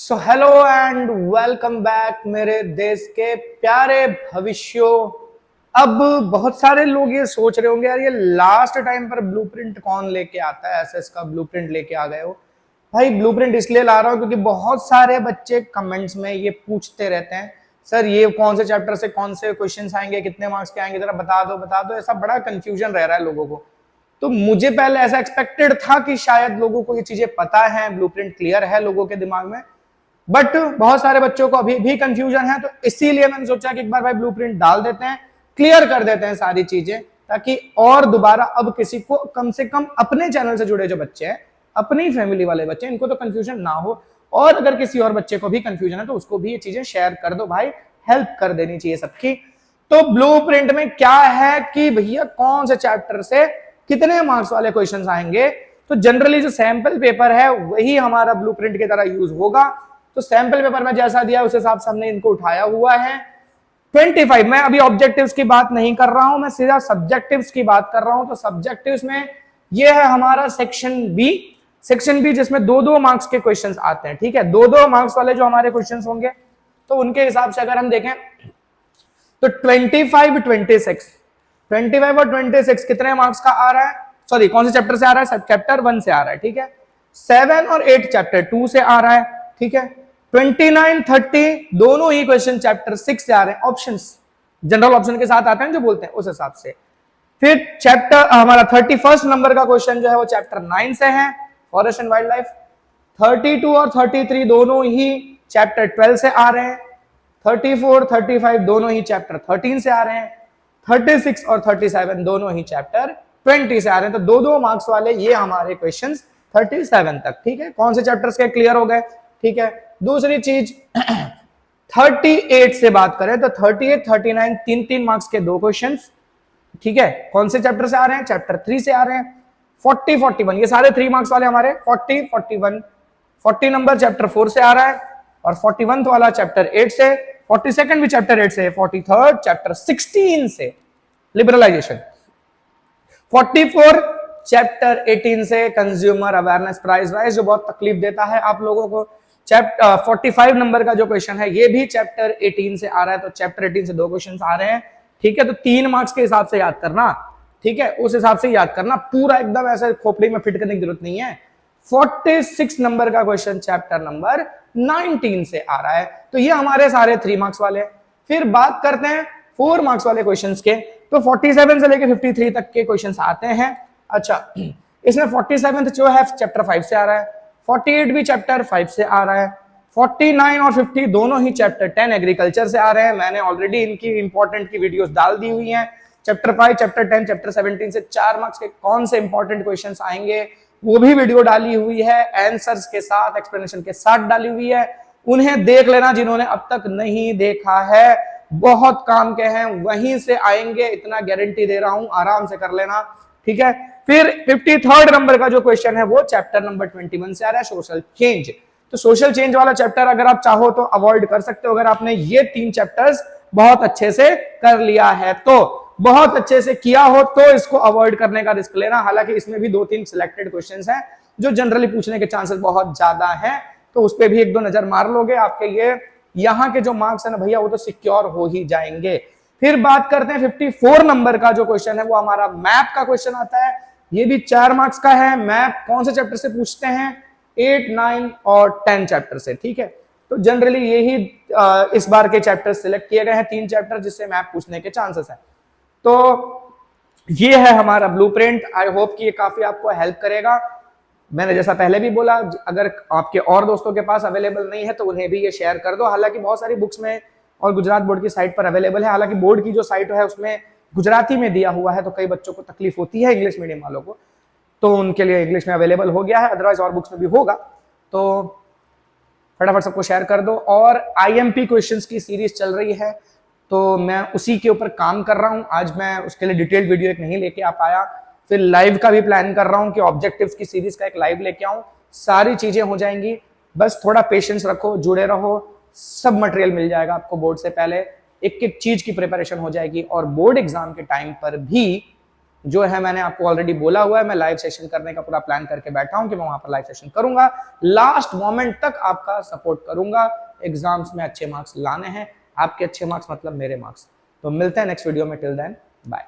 So hello and welcome back मेरे देश के प्यारे भविष्यों। अब बहुत सारे लोग ये सोच रहे होंगे यार, ये लास्ट टाइम पर ब्लूप्रिंट कौन लेके आता है, एसएस का ब्लूप्रिंट लेके आ गए हो। भाई ब्लूप्रिंट इसलिए ला रहा हूँ क्योंकि बहुत सारे बच्चे कमेंट्स में ये पूछते रहते हैं, सर ये कौन से चैप्टर से कौन से क्वेश्चंस आएंगे, कितने मार्क्स के आएंगे, जरा बता दो। ऐसा बड़ा कंफ्यूजन रह रहा है लोगों को। तो मुझे पहले ऐसा एक्सपेक्टेड था कि शायद लोगों को ये चीजें पता है, ब्लूप्रिंट क्लियर है लोगों के दिमाग में, बट बहुत सारे बच्चों को अभी भी कंफ्यूजन है। तो इसीलिए मैंने सोचा कि एक बार भाई ब्लूप्रिंट डाल देते हैं, क्लियर कर देते हैं सारी चीजें, ताकि और दोबारा अब किसी को, कम से कम अपने चैनल से जुड़े जो बच्चे हैं, अपनी फैमिली वाले बच्चे, इनको तो कंफ्यूजन ना हो। और अगर किसी और बच्चे को भी कंफ्यूजन है तो उसको भी ये चीजें शेयर कर दो भाई, हेल्प कर देनी चाहिए सबकी। तो ब्लूप्रिंट में क्या है कि भैया कौन से चैप्टर से कितने मार्क्स वाले क्वेश्चंस आएंगे। तो जनरली जो सैंपल पेपर है वही हमारा ब्लूप्रिंट की तरह यूज होगा। तो सैंपल पेपर में जैसा दिया उस हिसाब से हमने इनको उठाया हुआ है। 25 मैं अभी ऑब्जेक्टिव्स की बात नहीं कर रहा हूं, मैं सीधा सब्जेक्टिव्स की बात कर रहा हूं। तो सब्जेक्टिव्स में ये है हमारा सेक्शन बी जिसमें 2-2 मार्क्स के क्वेश्चंस आते हैं। ठीक है, 2-2 मार्क्स वाले जो हमारे क्वेश्चंस होंगे, तो उनके हिसाब से अगर हम देखें तो 25 और 26 कितने मार्क्स का आ रहा है, सॉरी कौन से चैप्टर से आ रहा है, चैप्टर 1 से आ रहा है। ठीक है, 7 और 8 चैप्टर 2 से आ रहा है। ठीक है, 29, 30 दोनों ही क्वेश्चन चैप्टर 6 से आ रहे हैं। ऑप्शंस जनरल ऑप्शन के साथ आते हैं जो बोलते हैं उस हिसाब से। फिर चैप्टर हमारा 31 नंबर का क्वेश्चन जो है वो चैप्टर 9 से है, फॉरेस्ट एंड वाइल्ड लाइफ। 32 और 33 दोनों ही चैप्टर 12 से आ रहे हैं। 34, 35 दोनों ही चैप्टर 13 से आ रहे हैं। 36 और 37 दोनों ही चैप्टर 20 से आ रहे हैं। तो 2-2 मार्क्स वाले ये हमारे क्वेश्चंस 37 तक। ठीक है, कौन से चैप्टर्स के क्लियर हो गए। ठीक है, दूसरी चीज 38 से बात करें तो 38, 39 3-3 मार्क्स के 2 क्वेश्चंस। ठीक है, कौन से चैप्टर से आ रहे हैं, चैप्टर 3 से आ रहे हैं। 40, 41 ये सारे 3 मार्क्स वाले हमारे 40, 41 40 नंबर चैप्टर 4 से आ रहा है, और 41 वाला चैप्टर 8 से, 42 भी चैप्टर 8 से, 43 चैप्टर 16 से लिबरलाइजेशन, 44 चैप्टर 18 से कंज्यूमर अवेयरनेस प्राइस राइज जो बहुत तकलीफ देता है आप लोगों को। चैप्टर 45 नंबर का जो क्वेश्चन है ये भी चैप्टर 18 से आ रहा है। तो चैप्टर 18 से 2 क्वेश्चन आ रहे हैं। ठीक है, तो 3 मार्क्स के हिसाब से याद करना। ठीक है, उस हिसाब से याद करना, पूरा एकदम ऐसे खोपड़ी में फिट करने की जरूरत नहीं है। 46 नंबर का क्वेश्चन चैप्टर नंबर 19 से आ रहा है। तो ये हमारे सारे 3 मार्क्स वाले। फिर बात करते हैं 4 मार्क्स वाले क्वेश्चंस के। तो 47 से लेकर 53 तक के क्वेश्चंस आते हैं। अच्छा, इसमें 47 जो है चैप्टर 5 से आ रहा है, 48 भी चैप्टर 5 से आ रहा है, 49 और 50 दोनों ही चैप्टर 10 एग्रीकल्चर से आ रहे हैं। मैंने ऑलरेडी इनकी इंपॉर्टेंट की वीडियोस डाल दी हुई हैं। चैप्टर 5, चैप्टर 10, चैप्टर 17 से 4 मार्क्स के कौन से इंपॉर्टेंट क्वेश्चंस आएंगे वो भी वीडियो डाली हुई है, आंसर्स के साथ, एक्सप्लेनेशन के साथ डाली हुई है। उन्हें देख लेना जिन्होंने अब तक नहीं देखा है, बहुत काम के हैं, वहीं से आएंगे, इतना गारंटी दे रहा हूं, आराम से कर लेना। ठीक है, फिर 53rd नंबर का जो क्वेश्चन है वो चैप्टर नंबर 21 से आ रहा है, सोशल चेंज। तो सोशल चेंज वाला चैप्टर अगर आप चाहो तो अवॉइड कर सकते हो, अगर आपने ये 3 चैप्टर्स बहुत अच्छे से कर लिया है तो, बहुत अच्छे से किया हो तो इसको अवॉइड करने का रिस्क लेना। हालांकि इसमें भी 2-3 सिलेक्टेड क्वेश्चंस हैं जो जनरली पूछने के चांसेस बहुत ज्यादा हैं, तो उस पर भी 1-2 नजर मार लोगे, आपके ये यहाँ के जो मार्क्स है ना भैया वो तो सिक्योर हो ही जाएंगे। फिर बात करते हैं 54 नंबर का जो क्वेश्चन है वो हमारा मैप का क्वेश्चन आता है। ये भी 4 मार्क्स का है। मैप कौन से चैप्टर से पूछते हैं, 8, 9 और 10 चैप्टर से। ठीक है, तो जनरली यही इस बार के चैप्टर सिलेक्ट किए गए हैं, 3 चैप्टर जिससे मैप पूछने के चांसेस है। तो ये है हमारा ब्लूप्रिंट। आई होप कि ये काफी आपको हेल्प करेगा। मैंने जैसा पहले भी बोला, अगर आपके और दोस्तों के पास अवेलेबल नहीं है तो उन्हें भी ये शेयर कर दो। हालांकि बहुत सारी बुक्स में और गुजरात बोर्ड की साइट पर अवेलेबल है, हालांकि बोर्ड की जो साइट है उसमें गुजराती में दिया हुआ है, तो कई बच्चों को तकलीफ होती है इंग्लिश मीडियम वालों को, तो उनके लिए इंग्लिश में अवेलेबल हो गया है, अदरवाइज और बुक्स में भी होगा। तो फटाफट सबको शेयर कर दो। और आईएमपी क्वेश्चंस की सीरीज चल रही है, तो मैं उसी के ऊपर काम कर रहा हूं। आज मैं उसके लिए डिटेल्ड वीडियो एक नहीं लेके आ पाया, फिर लाइव का भी प्लान कर रहा हूं कि ऑब्जेक्टिव्स की सीरीज का एक लाइव लेके आऊं। सारी चीजें हो जाएंगी, बस थोड़ा पेशेंस रखो, जुड़े रहो, सब मटेरियल मिल जाएगा आपको बोर्ड से पहले, एक एक चीज की प्रिपरेशन हो जाएगी। और बोर्ड एग्जाम के टाइम पर भी जो है मैंने आपको ऑलरेडी बोला हुआ है, मैं लाइव सेशन करने का पूरा प्लान करके बैठा हूं कि मैं वहां पर लाइव सेशन करूंगा, लास्ट मोमेंट तक आपका सपोर्ट करूंगा। एग्जाम्स में अच्छे मार्क्स लाने हैं, आपके अच्छे मार्क्स मतलब मेरे मार्क्स। तो मिलते हैं नेक्स्ट वीडियो में, टिल देन बाय।